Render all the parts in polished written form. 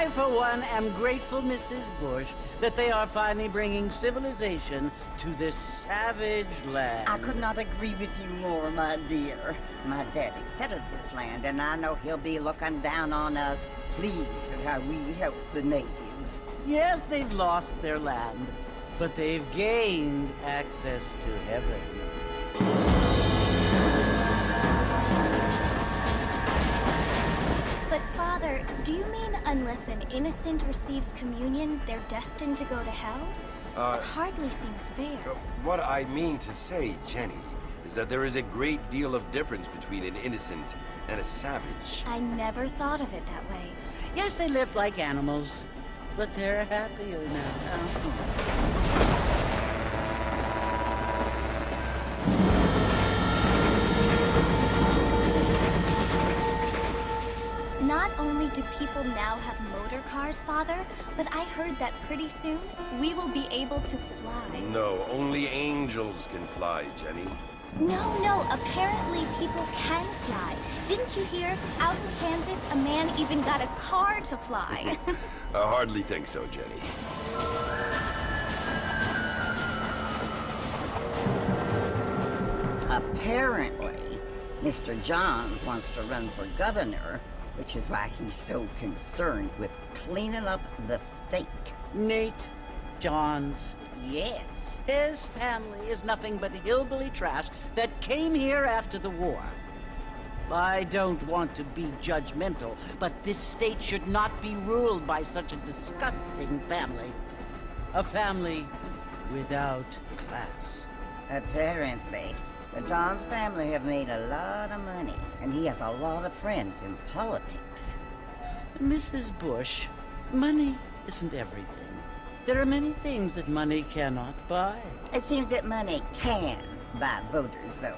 I, for one, am grateful, Mrs. Bush, that they are finally bringing civilization to this savage land. I could not agree with you more, my dear. My daddy settled this land, and I know he'll be looking down on us, pleased at how we help the natives. Yes, they've lost their land, but they've gained access to heaven. But Father, do you mean unless an innocent receives communion, they're destined to go to hell? That hardly seems fair. What I mean to say, Jenny, is that there is a great deal of difference between an innocent and a savage. I never thought of it that way. Yes, they lived like animals, but they're happier now. Not only do people now have motor cars, Father, but I heard that pretty soon we will be able to fly. No, only angels can fly, Jenny. No, apparently people can fly. Didn't you hear? Out in Kansas, a man even got a car to fly. I hardly think so, Jenny. Apparently, Mr. Johns wants to run for governor, which is why he's so concerned with cleaning up the state. Nate Johns. Yes. His family is nothing but hillbilly trash that came here after the war. I don't want to be judgmental, but this state should not be ruled by such a disgusting family. A family without class. Apparently, the Johns family have made a lot of money, and he has a lot of friends in politics. Mrs. Bush, money isn't everything. There are many things that money cannot buy. It seems that money can buy voters, though.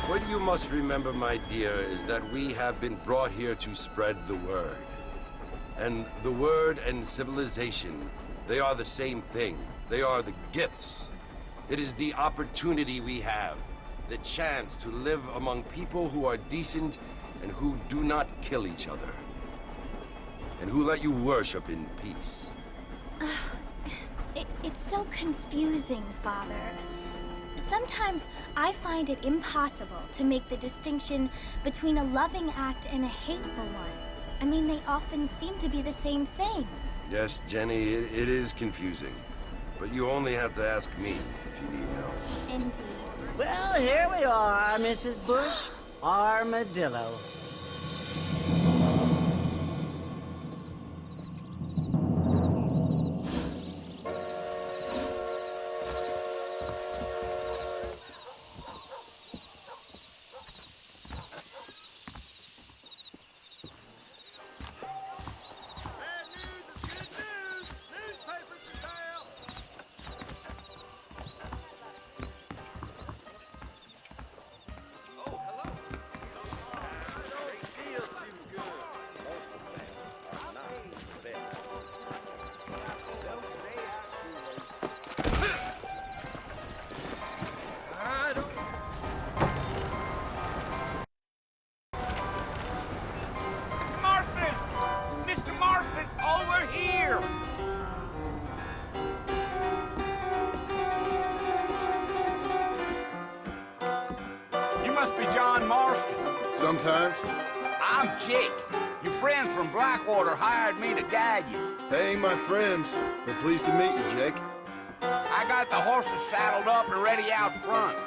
What you must remember, my dear, is that we have been brought here to spread the word. And the word and civilization, they are the same thing. They are the gifts. It is the opportunity we have, the chance to live among people who are decent and who do not kill each other, and who let you worship in peace. It's so confusing, Father. Sometimes I find it impossible to make the distinction between a loving act and a hateful one. I mean, they often seem to be the same thing. Yes, Jenny, it is confusing. But you only have to ask me if you need help. Indeed. Well, here we are, Mrs. Bush. Armadillo. Sometimes. I'm Jake. Your friends from Blackwater hired me to guide you. They ain't my friends, but pleased to meet you, Jake. I got the horses saddled up and ready out front.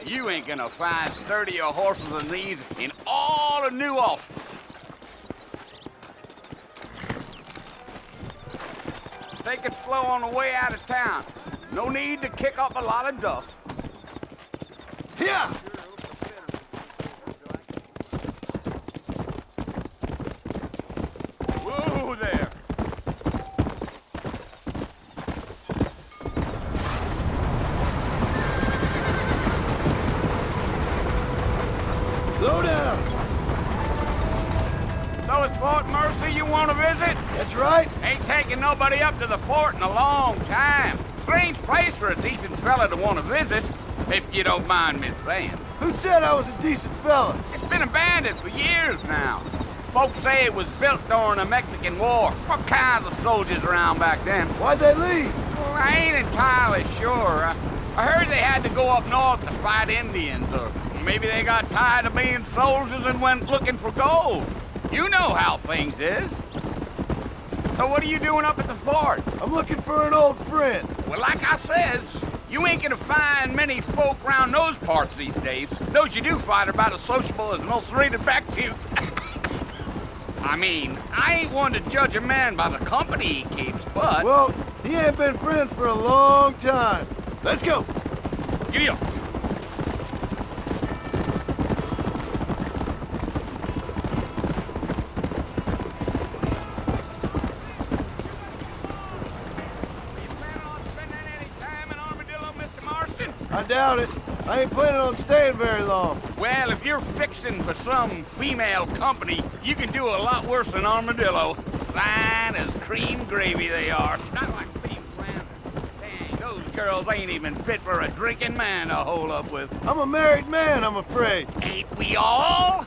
You ain't gonna find sturdier horses than these in all of New Austin. Take it slow on the way out of town. No need to kick up a lot of dust. Yeah! Whoa there. Slow down! So it's Fort Mercy you want to visit? That's right. Ain't taking nobody up to the fort in a long time. Strange place for a decent fella to want to visit, if you don't mind me saying. Who said I was a decent fella? It's been abandoned for years now. Folks say it was built during the Mexican War. What kinds of soldiers around back then? Why'd they leave? Well, I ain't entirely sure. I heard they had to go up north to fight Indians, or maybe they got tired of being soldiers and went looking for gold. You know how things is. So what are you doing up at the fort? I'm looking for an old friend. Well, like I says, you ain't gonna find many folk round those parts these days. Those you do find are about as sociable as most rated back tooth. I mean, I ain't one to judge a man by the company he keeps, but... Well, he ain't been friends for a long time. Let's go. Giddy up. I doubt it. I ain't planning on staying very long. Well, if you're fixing for some female company, you can do a lot worse than armadillo. Fine as cream gravy they are. Not like Steve Flanders. Dang, those girls ain't even fit for a drinking man to hole up with. I'm a married man, I'm afraid. Ain't we all?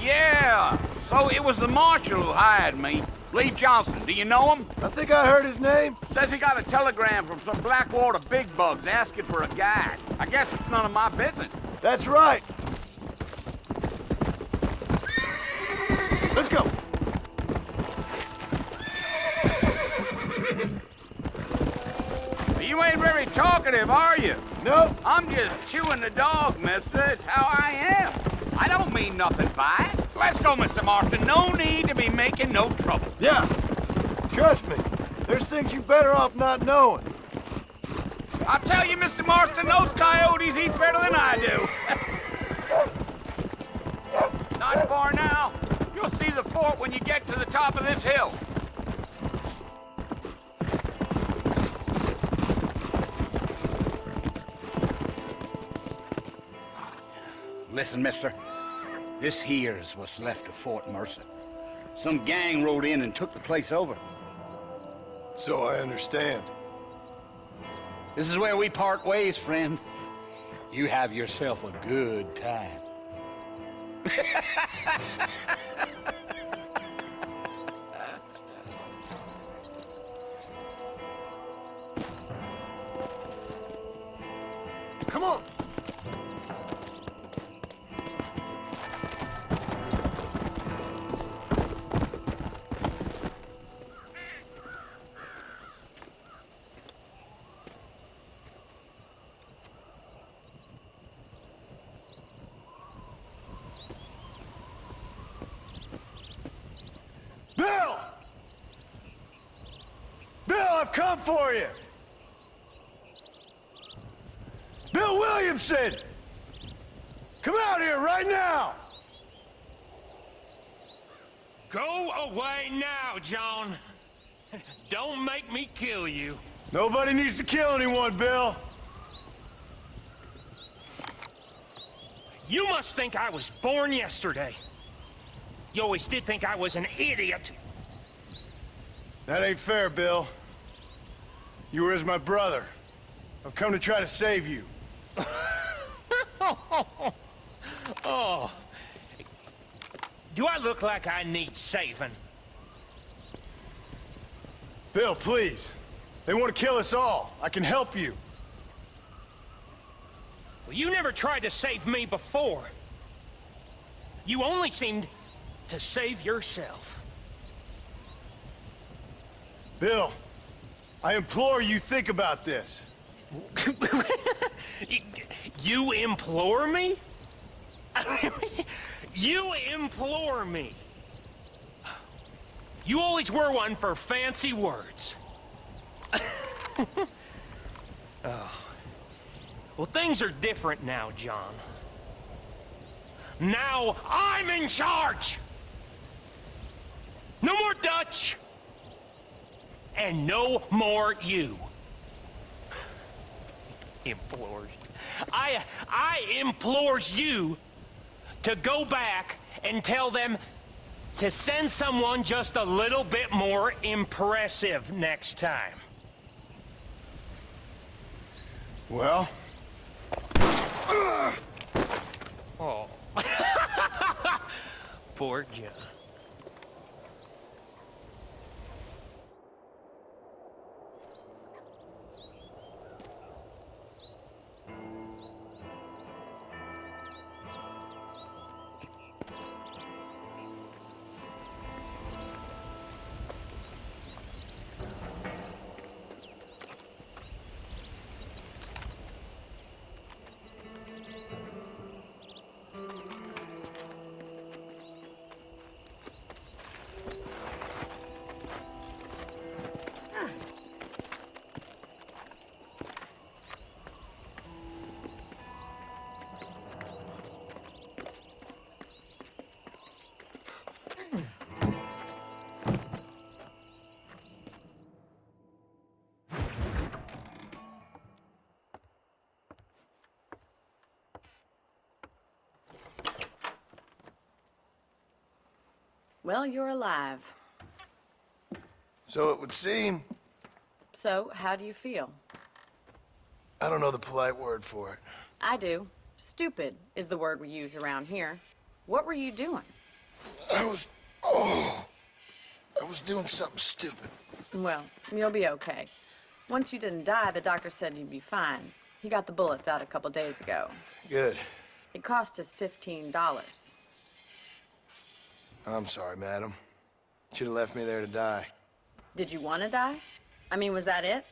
Yeah, so it was the marshal who hired me. Lee Johnson, do you know him? I think I heard his name. Says he got a telegram from some Blackwater big bugs asking for a guide. I guess it's none of my business. That's right. Let's go. You ain't very talkative, are you? Nope. I'm just chewing the dog, mister. It's how I am. I don't mean nothing by it. Let's go, Mr. Marston. No need to be making no trouble. Yeah. Trust me. There's things you better off not knowing. I'll tell you, Mr. Marston, those coyotes eat better than I do. Not far now. You'll see the fort when you get to the top of this hill. Listen, mister. This here is what's left of Fort Mercer. Some gang rode in and took the place over. So I understand. This is where we part ways, friend. You have yourself a good time. Come on. Bill! Bill, I've come for you! Bill Williamson! Come out here right now! Go away now, John. Don't make me kill you. Nobody needs to kill anyone, Bill. You must think I was born yesterday. You always did think I was an idiot. That ain't fair, Bill. You were as my brother. I've come to try to save you. Oh. Do I look like I need saving? Bill, please. They want to kill us all. I can help you. Well, you never tried to save me before. You only seemed to save yourself. Bill, I implore you, think about this. You implore me? You implore me? You always were one for fancy words. Oh. Well, things are different now, John. Now I'm in charge! No more Dutch! And no more you. Implores. I implores you to go back and tell them to send someone just a little bit more impressive next time. Well? Oh. Poor John. Well, you're alive. So it would seem. So, how do you feel? I don't know the polite word for it. I do. Stupid is the word we use around here. What were you doing? I was doing something stupid. Well, you'll be okay. Once you didn't die, the doctor said you'd be fine. He got the bullets out a couple days ago. Good. It cost us $15. I'm sorry, madam. Should have left me there to die. Did you want to die? I mean, was that it?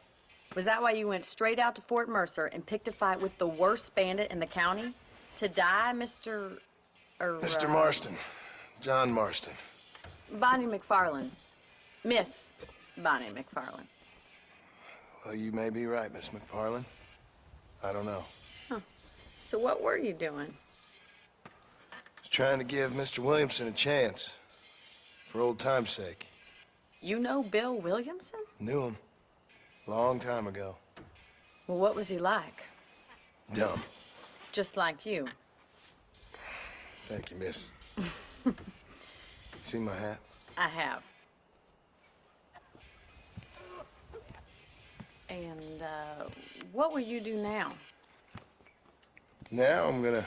Was that why you went straight out to Fort Mercer and picked a fight with the worst bandit in the county? To die, Mr. Mr. Marston. John Marston. Bonnie McFarland. Miss Bonnie McFarland. Well, you may be right, Miss McFarland. I don't know. Huh. So what were you doing? I was trying to give Mr. Williamson a chance. For old time's sake. You know Bill Williamson? Knew him. Long time ago. Well, what was he like? Dumb. Just like you. Thank you, miss. See my hat? I have. And, what will you do now? Now I'm gonna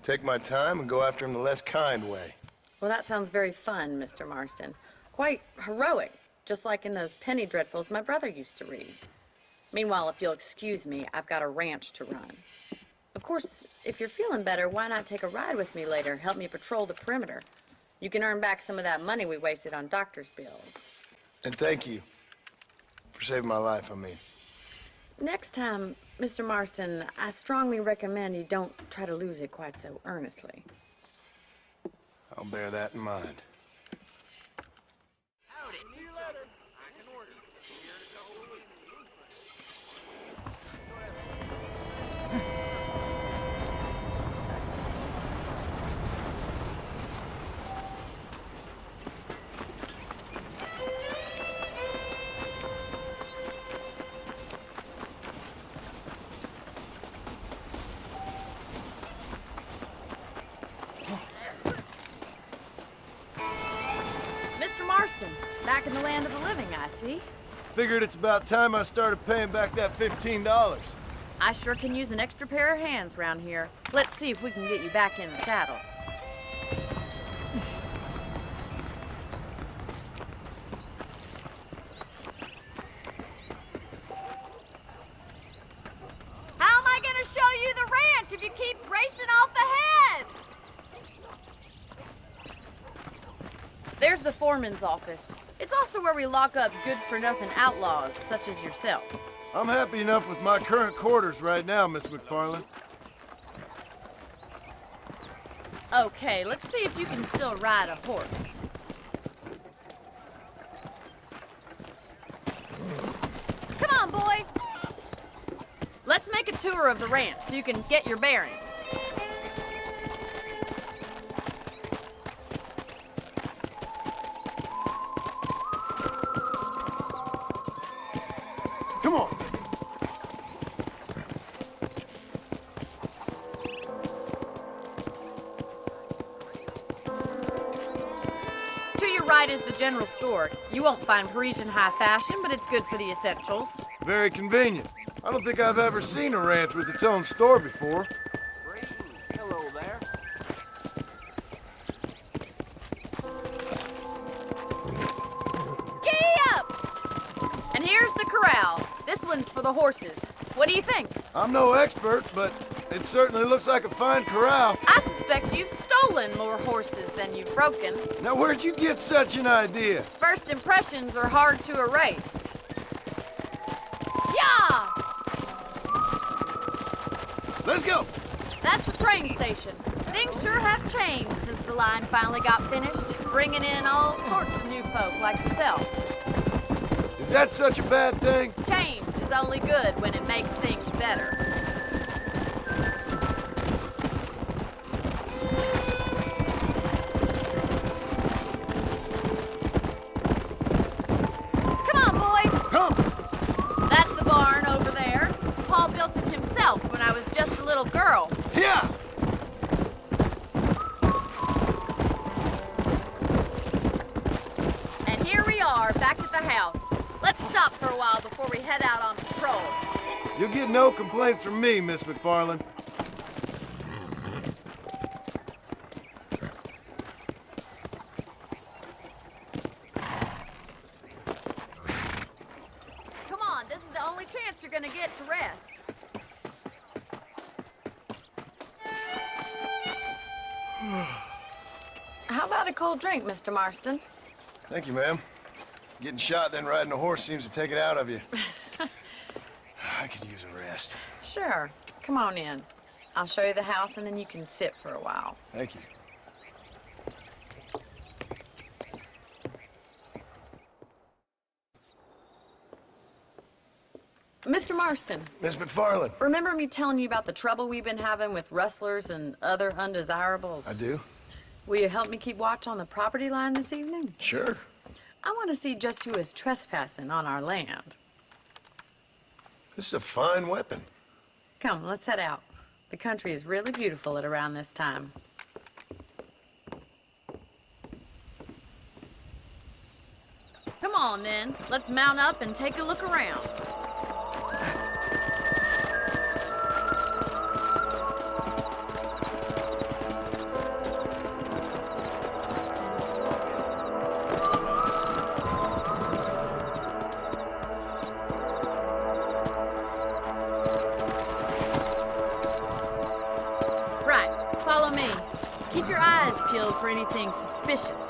take my time and go after him the less kind way. Well, that sounds very fun, Mr. Marston. Quite heroic, just like in those penny dreadfuls my brother used to read. Meanwhile, if you'll excuse me, I've got a ranch to run. Of course, if you're feeling better, why not take a ride with me later? Help me patrol the perimeter. You can earn back some of that money we wasted on doctor's bills. And thank you for saving my life, I mean. Next time, Mr. Marston, I strongly recommend you don't try to lose it quite so earnestly. I'll bear that in mind. Back in the land of the living, I see. Figured it's about time I started paying back that $15. I sure can use an extra pair of hands around here. Let's see if we can get you back in the saddle. How am I gonna show you the ranch if you keep racing off ahead? foreman's office. It's also where we lock up good-for-nothing outlaws, such as yourself. I'm happy enough with my current quarters right now, Miss McFarland. Okay, let's see if you can still ride a horse. Come on, boy. Let's make a tour of the ranch so you can get your bearings. Come on. To your right is the general store. You won't find Parisian high fashion, but it's good for the essentials. Very convenient. I don't think I've ever seen a ranch with its own store before. Hello there. Giddy up! And here's the corral. This one's for the horses. What do you think? I'm no expert, but it certainly looks like a fine corral. I suspect you've stolen more horses than you've broken. Now, where'd you get such an idea? First impressions are hard to erase. Yeah! Let's go. That's the train station. Things sure have changed since the line finally got finished, bringing in all sorts of new folk like yourself. Is that such a bad thing? Change is only good when it makes things better. Come on, boy. Come. That's the barn over there. Paul built it himself when I was just a little girl. Yeah. And here we are, back at the house. Let's stop for a while before we head out on patrol. You'll get no complaints from me, Miss McFarland. Come on, this is the only chance you're gonna get to rest. How about a cold drink, Mr. Marston? Thank you, ma'am. Getting shot, then riding a horse seems to take it out of you. I could use a rest. Sure. Come on in. I'll show you the house and then you can sit for a while. Thank you. Mr. Marston, Miss McFarland. remember me telling you about the trouble we've been having with rustlers and other undesirables? I do. Will you help me keep watch on the property line this evening? Sure. I want to see just who is trespassing on our land. This is a fine weapon. Come, let's head out. The country is really beautiful at around this time. Come on, then. Let's mount up and take a look around. Right, follow me. Keep your eyes peeled for anything suspicious.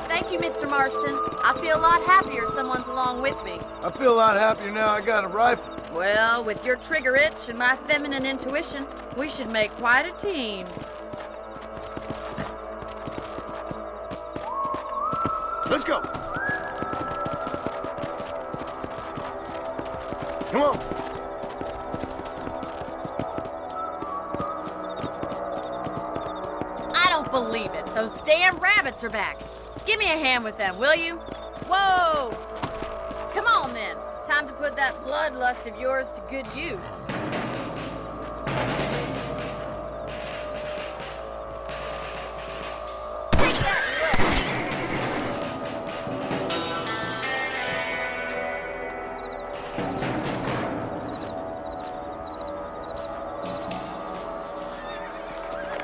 Thank you, Mr. Marston. I feel a lot happier someone's along with me. I feel a lot happier now I got a rifle. Well, with your trigger itch and my feminine intuition, we should make quite a team. Let's go. Come on. I don't believe it. Those damn rabbits are back. Give me a hand with them, will you? Whoa! Come on, then. Time to put that bloodlust of yours to good use. Take that,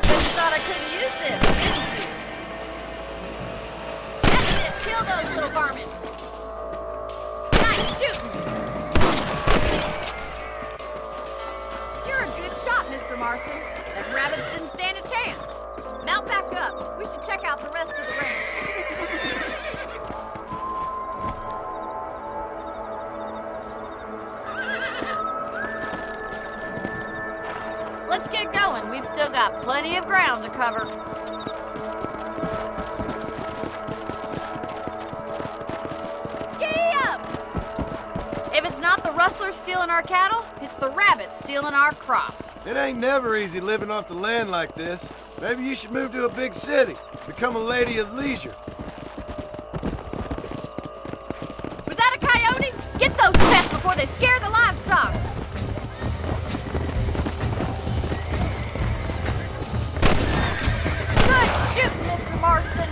But you thought I couldn't use this, didn't you? That's it. Kill those little varmints. Nice shooting. You're a good shot, Marston. Them rabbits didn't stand a chance. Mount back up. We should check out the rest of the range. Let's get going. We've still got plenty of ground to cover. Giddy up! If it's not the rustlers stealing our cattle, it's the rabbits stealing our crops. It ain't never easy living off the land like this. Maybe you should move to a big city. Become a lady of leisure. Was that a coyote? Get those pests before they scare the livestock. Good shooting, Mr. Marston.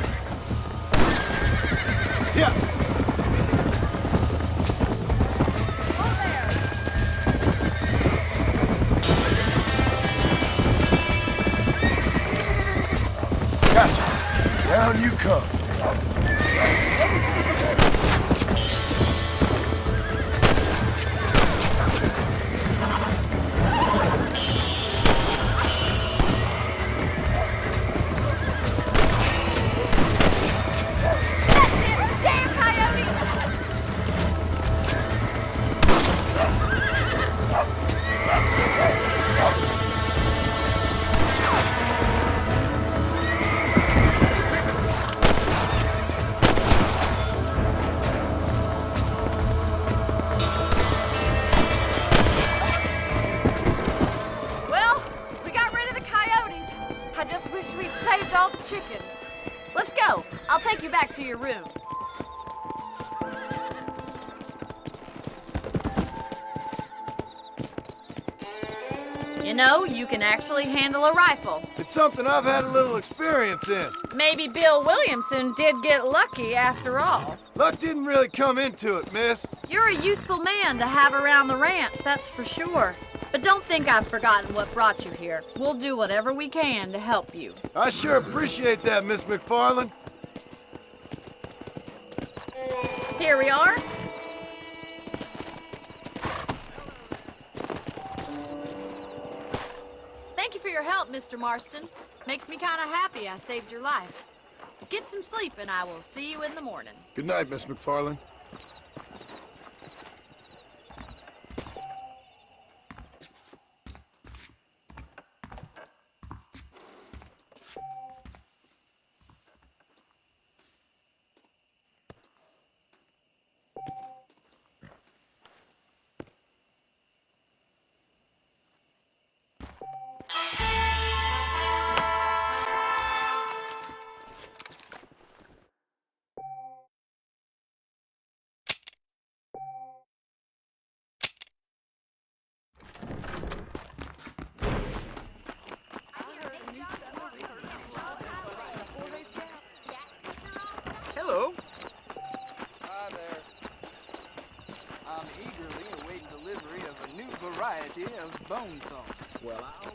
Yeah. Gotcha. Down you come. Damn coyote! Well, we got rid of the coyotes. I just wish we'd saved all the chickens. Let's go. I'll take you back to your room. You know, you can actually handle a rifle. It's something I've had a little experience in. Maybe Bill Williamson did get lucky after all. Luck didn't really come into it, miss. You're a useful man to have around the ranch, that's for sure. But don't think I've forgotten what brought you here. We'll do whatever we can to help you. I sure appreciate that, Miss McFarland. Here we are. Thank you for your help, Mr. Marston. Makes me kind of happy I saved your life. Get some sleep and I will see you in the morning. Good night, Miss McFarland. Hello. Hi there. I'm eagerly awaiting delivery of a new variety of bone saw. Well, I'll